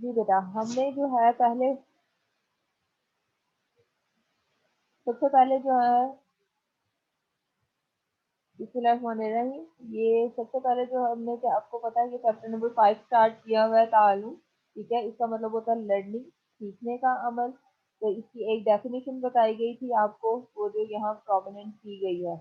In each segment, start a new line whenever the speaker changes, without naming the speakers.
جی بیٹا، ہم نے جو ہے پہلے سب سے پہلے جو ہے بسم اللہ الرحمن الرحیم، یہ سب سے پہلے جو ہم نے آپ کو پتا ہے کہ چیپٹر نمبر 5 اسٹارٹ کیا ہوا ہے تعلم، ٹھیک ہے. اس کا مطلب ہوتا ہے لرننگ، سیکھنے کا عمل. تو اس کی ایک ڈیفینیشن بتائی گئی تھی آپ کو، وہ جو یہاں پرومیننٹ کی گئی ہے.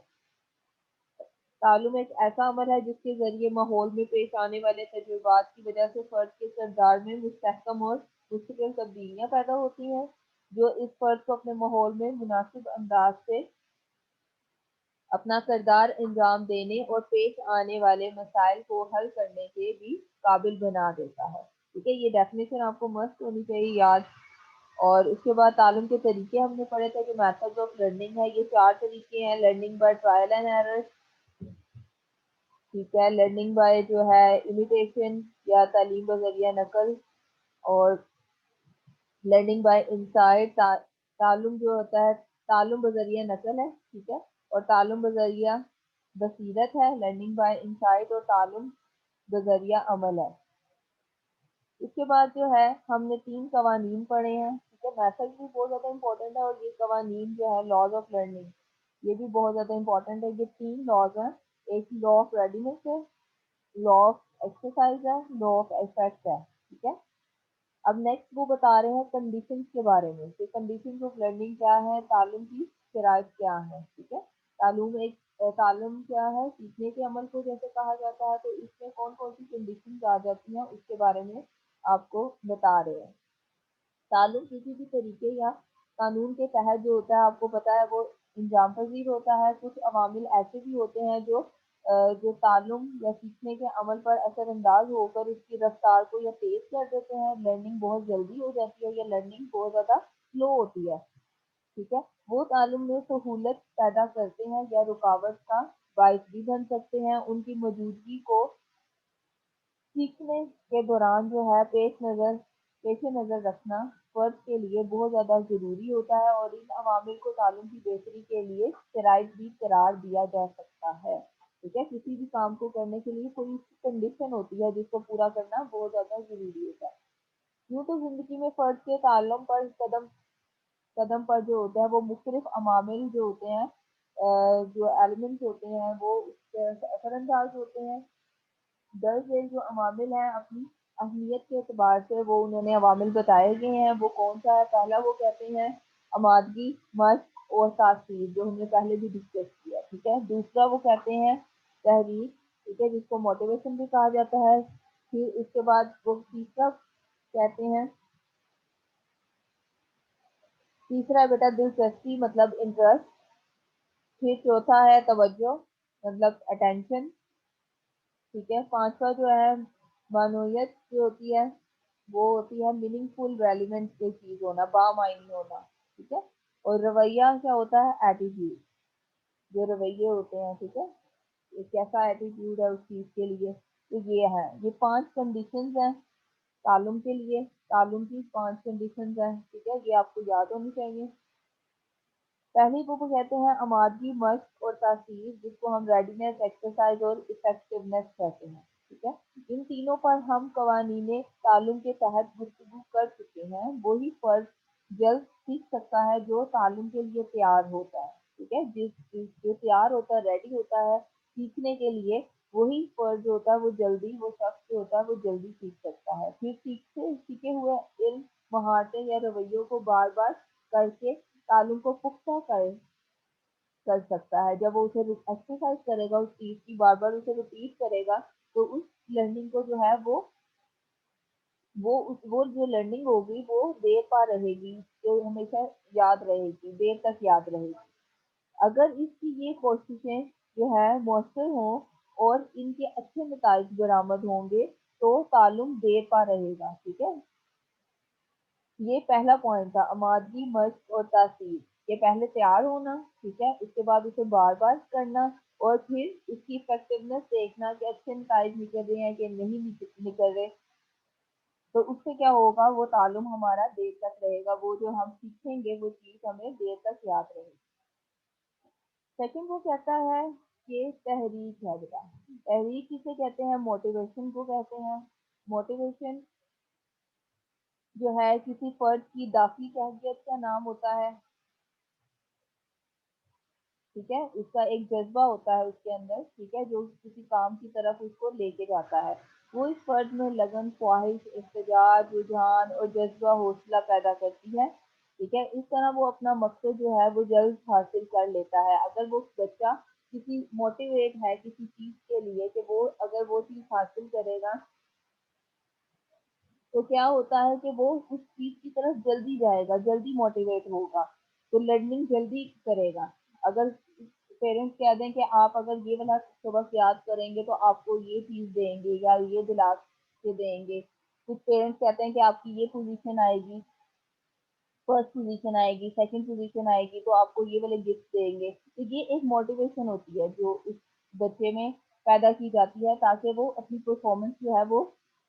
تعلم ایک ایسا عمل ہے جس کے ذریعے ماحول میں پیش آنے والے تجربات کی وجہ سے فرد کے کردار میں مستحکم اور مستقل تبدیلیاں پیدا ہوتی ہیں، جو اس فرد کو اپنے ماحول میں مناسب انداز سے اپنا کردار انجام دینے اور پیش آنے والے مسائل کو حل کرنے کے بھی قابل بنا دیتا ہے. ٹھیک ہے، یہ ڈیفینیشن آپ کو مست ہونی چاہیے یاد. اور اس کے بعد تعلیم کے طریقے ہم نے پڑھے تھے کہ میتھڈ آف لرننگ ہے. یہ 4 طریقے ہیں: learning by trial and error, ٹھیک ہے، لرننگ بائی جو ہے امیٹیشن یا تعلیم بذریعہ نقل، اور لرننگ بائی انسائٹ تعلم جو ہوتا ہے تعلم بذریعہ نقل ہے، ٹھیک ہے، اور تعلم بذریعہ بصیرت ہے. لرننگ بائی انسائٹ اور تعلم بذریعہ عمل ہے. اس کے بعد جو ہے ہم نے 3 قوانین پڑھے ہیں. ٹھیک ہے، میتھڈ بھی بہت زیادہ امپورٹنٹ ہے، اور یہ قوانین جو ہے لاز آف لرننگ، یہ بھی بہت زیادہ امپورٹنٹ ہے. یہ 3 لاز ہیں. ایک لا آف ریڈینس ہے، لا آف ایکسرسائز ہے، لا آف افیکٹ ہے. ٹھیک ہے. اب نیکسٹ وہ بتا رہے ہیں کنڈیشنز کے بارے میں کہ کنڈیشنز آف لرننگ کیا ہے، تعلم کی شرائط کیا ہے. ٹھیک ہے، تعلم کیا ہے، سیکھنے کے عمل کو جیسے کہا جاتا ہے، تو اس میں کون کون سی کنڈیشنز آ جاتی ہیں اس کے بارے میں آپ کو بتا رہے ہیں. تعلم کسی بھی طریقے یا قانون کے تحت جو ہوتا ہے آپ کو پتا ہے وہ انجام پذیر ہوتا ہے. کچھ عوامل ایسے بھی ہوتے ہیں جو تعلم یا سیکھنے کے عمل پر اثر انداز ہو کر اس کی رفتار کو یا تیز کر دیتے ہیں. لرننگ بہت جلدی ہو جاتی ہے یا لرننگ بہت زیادہ سلو ہوتی ہے. ٹھیک ہے، وہ تعلم میں سہولت پیدا کرتے ہیں یا رکاوٹ کا باعث بھی بن سکتے ہیں. ان کی موجودگی کو سیکھنے کے دوران جو ہے پیش نظر رکھنا فرد کے لیے بہت زیادہ ضروری ہوتا ہے، اور ان عوامل کو تعلم کی بہتری کے لیے شرائط بھی قرار دیا جا سکتا ہے. ٹھیک ہے، کسی بھی کام کو کرنے کے لیے کوئی کنڈیشن ہوتی ہے جس کو پورا کرنا بہت زیادہ ضروری ہوتا ہے. یوں تو زندگی میں فرد کے تعلم پر قدم قدم پر جو ہوتا ہے وہ مختلف عوامل جو ہوتے ہیں، جو ایلیمنٹس ہوتے ہیں وہ اس کے اثر انداز ہوتے ہیں. درج ذیل جو عوامل ہیں اپنی اہمیت کے اعتبار سے وہ انہوں نے عوامل بتائے گئے ہیں. وہ کون سا ہے؟ پہلا وہ کہتے ہیں آمادگی، مشق اور تاثیر، جو ہم نے پہلے بھی ڈسکس کیا. ٹھیک ہے. دوسرا وہ کہتے ہیں تحریک، ٹھیک ہے، جس کو موٹیویشن بھی کہا جاتا ہے. پھر اس کے بعد وہ تیسرا ہے بیٹا دلچسپی، مطلب انٹرسٹ. پھر چوتھا ہے توجہ، مطلب اٹینشن. ٹھیک ہے. پانچواں جو ہے معنویت جو ہوتی ہے وہ ہوتی ہے میننگ فل ریلیونٹ کوئی چیز ہونا، بامعنی ہونا. ٹھیک ہے. اور رویہ کیا ہوتا ہے؟ ایٹیٹیوڈ، جو رویے ہوتے ہیں. ٹھیک ہے، کیسا ایٹیٹیوڈ ہے اس چیز کے لیے. تو یہ ہے، یہ 5 کنڈیشنز ہیں تعلم کے لیے. تعلم کی 5 کنڈیشنز ہیں. ٹھیک ہے، یہ آپ کو یاد ہونی چاہیے. پہلی کو کہتے ہیں آمادگی، مشق اور تاثیر، جس کو ہم ریڈینس، ایکسرسائز اور افیکٹونیس کہتے ہیں. ٹھیک ہے، ان تینوں پر ہم قوانین تعلم کے تحت گفتگو کر چکے ہیں. وہی فرد جلد سیکھ سکتا ہے جو تعلم کے لیے تیار ہوتا ہے. ٹھیک ہے، جو تیار ہوتا ہے، ریڈی ہوتا ہے سیکھنے کے لیے، وہی فرد جو ہوتا ہے وہ جلدی، وہ شخص جو ہوتا ہے وہ جلدی سیکھ سکتا ہے. پھر سیکھے ہوئے علم، مہارتیں یا رویوں کو بار بار کر کے تعلم کو پختہ کر سکتا ہے. جب وہ اسے ایکسرسائز کرے گا، اس چیز کی بار بار اسے ریپیٹ کرے گا، تو اس لرننگ کو جو ہے وہ جو لرننگ ہوگی وہ دیر پا رہے گی، جو ہمیشہ یاد رہے گی، دیر تک یاد رہے گی. اگر اس کی یہ کوششیں جو ہے مؤثر ہوں اور ان کے اچھے نتائج برآمد ہوں گے تو تعلم دیر پا رہے گا. ٹھیک ہے، یہ پہلا پوائنٹ تھا، آمادگی، مشق اور تاثیر. یہ پہلے تیار ہونا، ٹھیک ہے، اس کے بعد اسے بار بار کرنا، اور پھر اس کی افیکٹونیس دیکھنا کہ اچھے نتائج نکل رہے ہیں کہ نہیں نکل رہے. تو اس سے کیا ہوگا؟ وہ تعلم ہمارا دیر تک رہے گا، وہ جو ہم سیکھیں گے وہ چیز ہمیں دیر تک یاد رہے گی. سیکنڈ وہ کہتا ہے کہ تحریک ہے بیٹا. تحریک کسے کہتے ہیں؟ موٹیویشن کو کہتے ہیں. موٹیویشن जो है किसी फर्द की दाखिली कैफियत का नाम होता है, ठीक है, उसका एक जज्बा होता है उसके अंदर, ठीक है, जो किसी काम की तरफ उसको लेके जाता है। वो इस फर्द में लगन, ख्वाहिश, इख्तियार, रुझान और जज्बा हौसला पैदा करती है, ठीक है। इस तरह वो अपना मकसद जो है वो जल्द हासिल कर लेता है। अगर वो बच्चा किसी मोटिवेट है किसी चीज़ के लिए कि वो अगर वो चीज़ हासिल करेगा तो क्या होता है कि वो उस चीज़ की तरफ जल्दी जाएगा, जल्दी मोटिवेट होगा, तो लर्निंग जल्दी करेगा। अगर पेरेंट्स कह दें कि आप अगर ये वाला सबक याद करेंगे तो आपको ये चीज़ देंगे या ये दिला के देंगे। कुछ पेरेंट्स कहते हैं कि आपकी ये पोज़ीशन आएगी, फर्स्ट पोज़ीशन आएगी, सेकंड पोज़ीशन आएगी तो आपको ये वाले गिफ्ट देंगे। तो ये एक मोटिवेशन होती है जो उस बच्चे में पैदा की जाती है ताकि वो अपनी परफॉर्मेंस जो है वो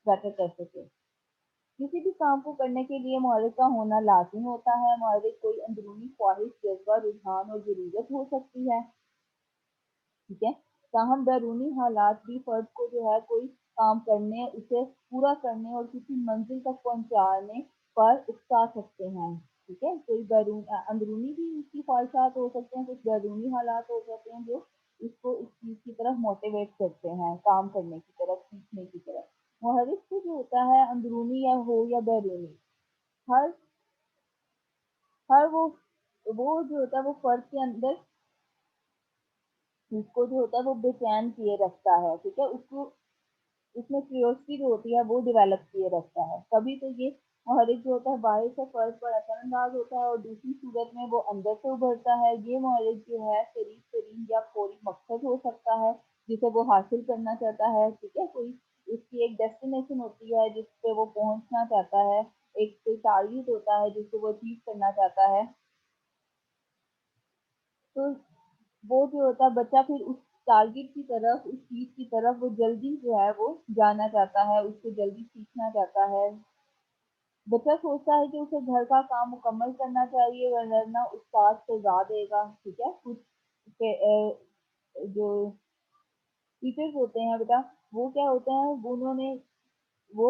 बेटर कर सके। किसी भी काम को करने के लिए मुहावरे का होना लाज़िम होता है। मुहावरे कोई अंदरूनी ख्वाहिश, जज़्बा, रुझान और ज़रूरत हो सकती है, ठीक है? ताहम बैरूनी हालात भी फ़र्द को जो है कोई काम करने, उसे पूरा करने और किसी मंज़िल तक पहुँचाने पर उकसा सकते हैं, ठीक है? कोई अंदरूनी भी उसकी ख्वाहिशात हो सकते हैं, कुछ बैरूनी हालात हो सकते हैं जो उसको इस चीज़ की तरफ मोटिवेट करते हैं, काम करने की तरफ, सीखने की तरफ। मुहर्रिस को जो होता है अंदरूनी या हो या बैरूनी, हर हर वो जो होता है वो फर्द के अंदर उसको जो होता है वो बेचैन किए रखता है, ठीक है, उसको उसमें क्यूरियोसिटी जो होती है वो डेवलप किए रखता है। कभी तो ये मुहर्रिक जो होता है बाहर से फर्द पर असरअंदाज होता है और दूसरी सूरत में वो अंदर से उभरता है। ये मुहर्रिक जो है करीब तरीन या फौरी मकसद हो सकता है जिसे वो हासिल करना चाहता है, ठीक है, कोई उसकी एक डेस्टिनेशन होती है जिस पे वो पहुंचना चाहता है, एक कोई टारगेट होता है जिसको वो अचीव करना चाहता है। तो वो जो होता है बच्चा फिर उस टारगेट की तरफ, उस चीज़ की तरफ वो जल्दी जो है वो जाना चाहता है, उसको जल्दी सीखना चाहता है। बच्चा सोचता है कि उसे घर का काम मुकम्मल करना चाहिए वरना उस्ताद सज़ा देगा, ठीक है? कुछ पे जो टीचर्स होते हैं बेटा, वो क्या होते हैं, वो उन्होंने वो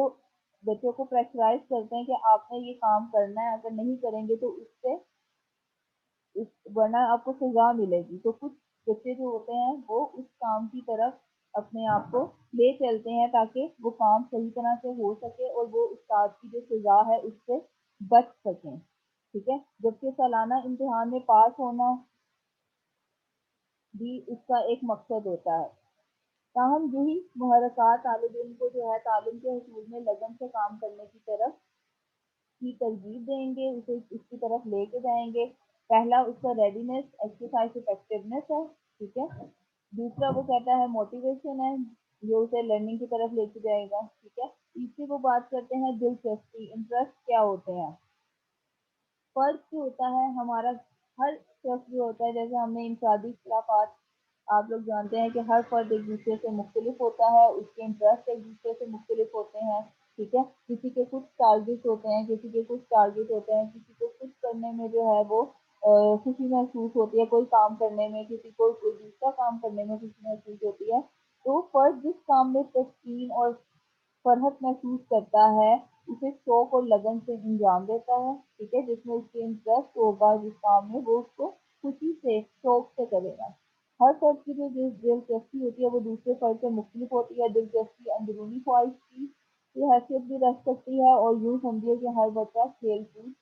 बच्चों को प्रेशराइज़ करते हैं कि आपने ये काम करना है, अगर नहीं करेंगे तो उससे इस वरना आपको सज़ा मिलेगी। तो कुछ बच्चे जो होते हैं वो उस काम की तरफ अपने आप को ले चलते हैं ताकि वो काम सही तरह से हो सके और वो उस्ताद की जो सज़ा है उससे बच सकें, ठीक है? जबकि सालाना इम्तिहान में पास होना भी उसका एक मकसद होता है। ताहम यही मुहर्रिकात तालिब इल्म को जो है तालीम के हसूल में लगन से काम करने की तरफ की तरगीब देंगे, उसे इसकी तरफ लेके जाएँगे। पहला उसका रेडीनेस, एक्सरसाइज़ इफेक्टिवनेस है, ठीक है? दूसरा वो कहता है मोटिवेशन है, जो उसे लर्निंग की तरफ लेके जाएगा, ठीक है? तीसरी वो बात करते हैं दिलचस्पी, इंटरेस्ट क्या होते हैं? फ़र्क जो होता है हमारा हर शख्स जो होता है जैसे हमने इनफरादी इख्तिलाफ़ात आप लोग जानते हैं कि हर फ़र्द एक दूसरे से मुख्तलिफ होता है, उसके इंटरेस्ट एक दूसरे से मुख्तलिफ होते हैं, ठीक है? किसी के कुछ टारगेट होते हैं, किसी के कुछ टारगेट होते हैं, किसी को कुछ करने में जो है वो खुशी महसूस होती है, कोई काम करने में, किसी को कोई दूसरा काम करने में खुशी महसूस होती है। तो फ़र्द जिस काम में तस्कीन और फ़रहत महसूस करता है, उसे शौक और लगन से अंजाम देता है, ठीक है? जिसमें उसके इंटरेस्ट होगा जिस काम में वो उसको खुशी से, शौक से करेगा। हर फ़र्द की जो दिलचस्पी होती है वो दूसरे फ़र्द से मुख्तलिफ होती है। दिलचस्पी अंदरूनी ख्वाहिश की हैसियत भी रख सकती है और यूँ समझिए कि हर बच्चा खेल-कूद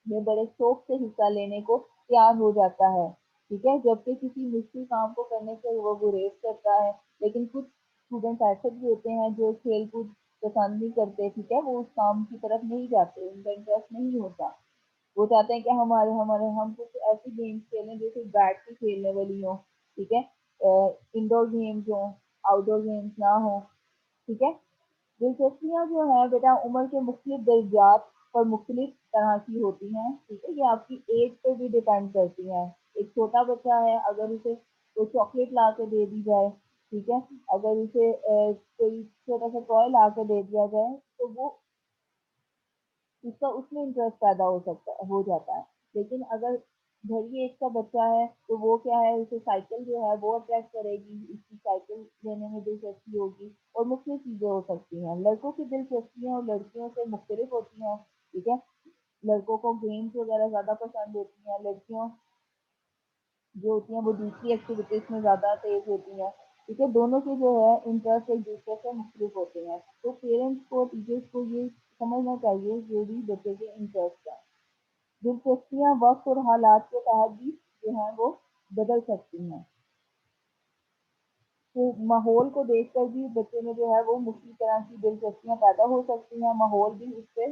में बड़े शौक से हिस्सा लेने को तैयार हो जाता है, ठीक है? जबकि किसी मुश्किल काम को करने से वो गुरेज़ करता है, लेकिन कुछ स्टूडेंट्स ऐसे भी होते हैं जो खेल-कूद पसंद नहीं करते, ठीक है? वो उस काम की तरफ नहीं जाते, उनका इंटरेस्ट नहीं होता। वो चाहते हैं कि हमारे हमारे हम कुछ ऐसी गेम्स खेलें जो सिर्फ बैठ के खेलने वाली हों, ठीक है? इंडोर गेम्स हों, आउटडोर गेम्स ना हों, ठीक है? दिलचस्पियाँ जो हैं बेटा उम्र के मुख्तलिफ दर्जात पर मुख्तलिफ तरह की होती हैं, ठीक है? ये आपकी एज पे भी डिपेंड करती हैं। एक छोटा बच्चा है अगर उसे कोई चॉकलेट ला के दे दी जाए, ठीक है? अगर उसे कोई छोटा सा टॉय ला के दे दिया जाए तो वो उसका उसमें इंटरेस्ट पैदा हो जाता है। लेकिन अगर घड़ी एक का बच्चा है तो वो क्या है, उसे साइकिल जो है वो अट्रैक्ट करेगी, उसकी साइकिल लेने में दिलचस्पी होगी, और मुख्तलिफ चीज़ें हो सकती हैं। लड़कों की दिलचस्पियाँ और लड़कियों से मुख्तलिफ होती हैं, ठीक है। लड़कों को गेम्स वगैरह ज़्यादा पसंद होती हैं, लड़कियों जो होती हैं वो दूसरी एक्टिविटीज़ में ज़्यादा तेज़ होती हैं, ठीक है। दोनों के जो है इंटरेस्ट एक दूसरे से मुख्तलिफ होते हैं, तो पेरेंट्स को, टीचर्स को ये समझना चाहिए जो भी बच्चे के इंटरेस्ट हैं। दिलचस्पियाँ वक्त और हालात के तहत भी जो है वो बदल सकती हैं। तो माहौल को देखकर भी बच्चे में जो है वो मुख्तलिफ तरह की दिलचस्पियाँ पैदा हो सकती हैं, माहौल भी उससे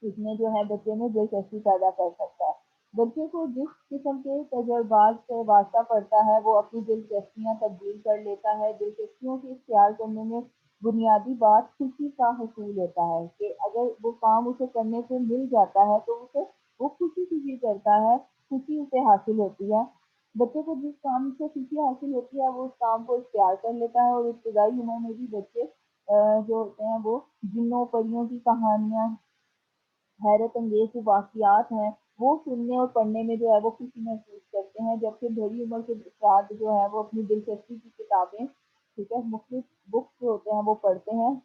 इसमें जो है बच्चे में दिलचस्पी पैदा कर सकता है। बच्चे को जिस किस्म के तजुर्बात से वास्ता पड़ता है वो अपनी दिलचस्पियाँ तब्दील कर लेता है। दिलचस्पियों की इख्तियार करने में बुनियादी बात खुशी का हसूल होता है कि अगर वो काम उसे करने से मिल जाता है तो उसे वो खुशी खुशी करता है, खुशी उसे हासिल होती है। बच्चे को जिस काम से खुशी हासिल होती है वो उस काम को इख्तियार कर लेता है, और इब्तदाई उम्र में भी बच्चे जो होते हैं वो जिन्नों परियों की कहानियाँ, हैरत अंगेज जो वाक़ियात हैं, वो सुनने और पढ़ने में जो है वो खुशी महसूस करते हैं, जबकि बड़ी उम्र के अफ़राद जो है वो अपनी दिलचस्पी की किताबें, ठीक है, मुख्तलिफ बुक्स जो होते हैं वो पढ़ते हैं,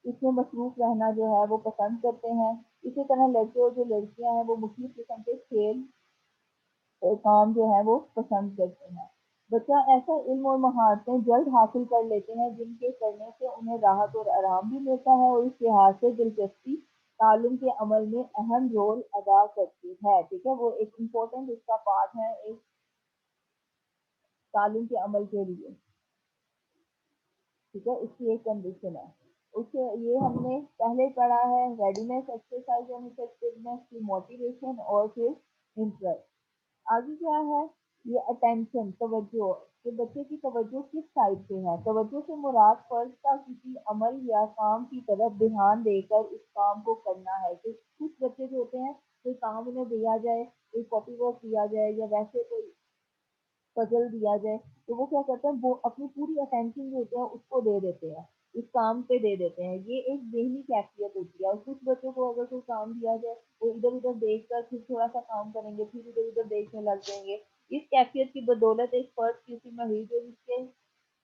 इसमें मसरूफ़ रहना जो है वो पसंद करते हैं। इसी तरह लड़के और जो लड़कियाँ हैं वो मुख्तलिफ किस्म के खेल काम जो है वो पसंद करते हैं। बच्चा ऐसा इल्म और महारतें जल्द हासिल कर लेते हैं जिनके करने से उन्हें राहत और आराम भी मिलता है, और इस लिहाज से दिलचस्पी तालीम के अमल में अहम रोल अदा करती है, ठीक है। वो एक इम्पोर्टेंट इसका पार्ट है एक तालीम के अमल के लिए, ठीक है, इसकी एक कंडीशन है। उसके ये हमने पहले पढ़ा है रेडीनेस, एक्सरसाइज एंड इफेक्टिवनेस की मोटिवेशन और फिर इंटरेस्ट। आगे क्या है, ये अटेंशन, तवज्जो, कि बच्चे की तवज्जो किस साइड पे है। तवज्जो से मुराद फर्ज का किसी अमल या काम की तरफ ध्यान देकर उस काम को करना है। कि कुछ बच्चे जो होते हैं, कोई काम उन्हें दिया जाए, कोई कॉपी वर्क दिया जाए या वैसे कोई पजल दिया जाए, तो वो क्या करते हैं, वो अपनी पूरी अटेंशन जो होती है उसको दे देते हैं, उस काम पे दे देते हैं। ये एक ज़हनी कैफ़ियत होती है, और कुछ बच्चों को अगर कोई काम दिया जाए, वो इधर-उधर देखकर फिर थोड़ा-सा काम करेंगे, फिर इधर-उधर देखने लग जाएँगे। इस कैफ़ियत की बदौलत एक फ़र्द किसी में जो जिसके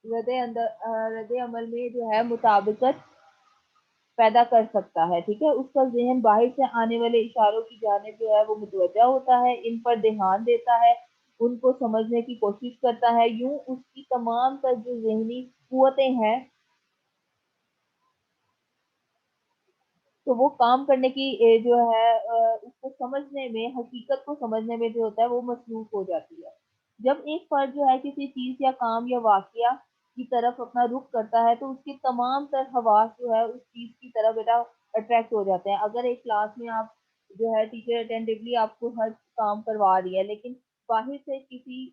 रद्द अमल में जो है मुताबिकत पैदा कर सकता है, ठीक है? उसका ज़हन बाहर से आने वाले इशारों की जानिब जो है वो मुतवज्जा होता है, इन पर ध्यान देता है, उनको समझने की कोशिश करता है, यूँ उसकी तमाम तर जो ज़हनी क़ुव्वतें हैं, तो वो काम करने की जो है उसको समझने में, हकीकत को समझने में जो होता है वो मसरूफ़ हो जाती है। जब एक फ़र्द जो है किसी चीज़ या काम या वाक़या की तरफ अपना रुख करता है, तो उसके तमाम तर हवास जो है उस चीज़ की तरफ बेटा अट्रैक्ट हो जाते हैं। अगर एक क्लास में आप जो है टीचर अटेंटिवली आपको हर काम करवा रही है, लेकिन बाहर से किसी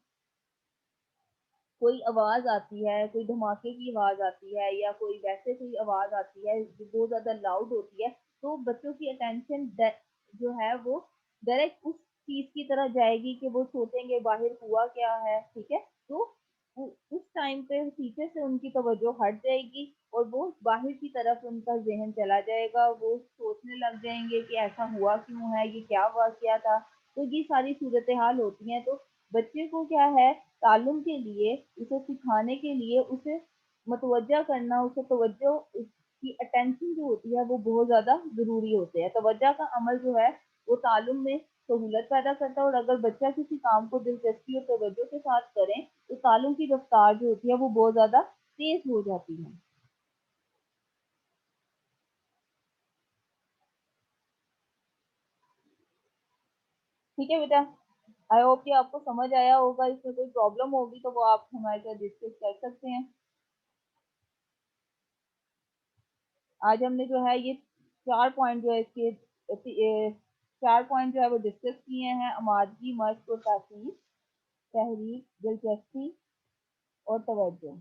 कोई आवाज़ आती है, कोई धमाके की आवाज़ आती है या कोई वैसे कोई आवाज़ आती है जो बहुत ज़्यादा लाउड होती है, तो बच्चों की अटेंशन जो है वो डायरेक्ट उस चीज़ की तरफ जाएगी कि वो सोचेंगे बाहर हुआ क्या है, ठीक है? तो उस टाइम पे टीचर से उनकी तवज्जो हट जाएगी और वो बाहर की तरफ उनका ज़हन चला जाएगा, वो सोचने लग जाएँगे कि ऐसा हुआ क्यों है, ये क्या वाक़या था? तो ये सारी सूरत-ए-हाल होती हैं, तो बच्चे को क्या है, ताल्लुम के लिए, उसे सिखाने के लिए उसे मतवज्जा करना, उसे तवज्जो, उसकी अटेंशन जो होती है वो बहुत ज़्यादा ज़रूरी होते हैं। तवज्जा का अमल जो है वो ताल्लुम में सहूलत पैदा करता है, और अगर बच्चा किसी काम को दिलचस्पी और तवज्जो के साथ करें, तो ताल्लुम की रफ्तार जो होती है वो बहुत ज़्यादा तेज़ हो जाती है। ठीक है बेटा? आई होप कि आपको समझ आया होगा, इसमें कोई प्रॉब्लम होगी तो वो आप हमारे साथ डिस्कस कर सकते हैं। आज हमने जो है ये 4 पॉइंट जो है इसके 4 पॉइंट जो है वो डिस्कस किए हैं, आमादगी, मश्क और ताकीद, तहरीक, दिलचस्पी और तवज्जो।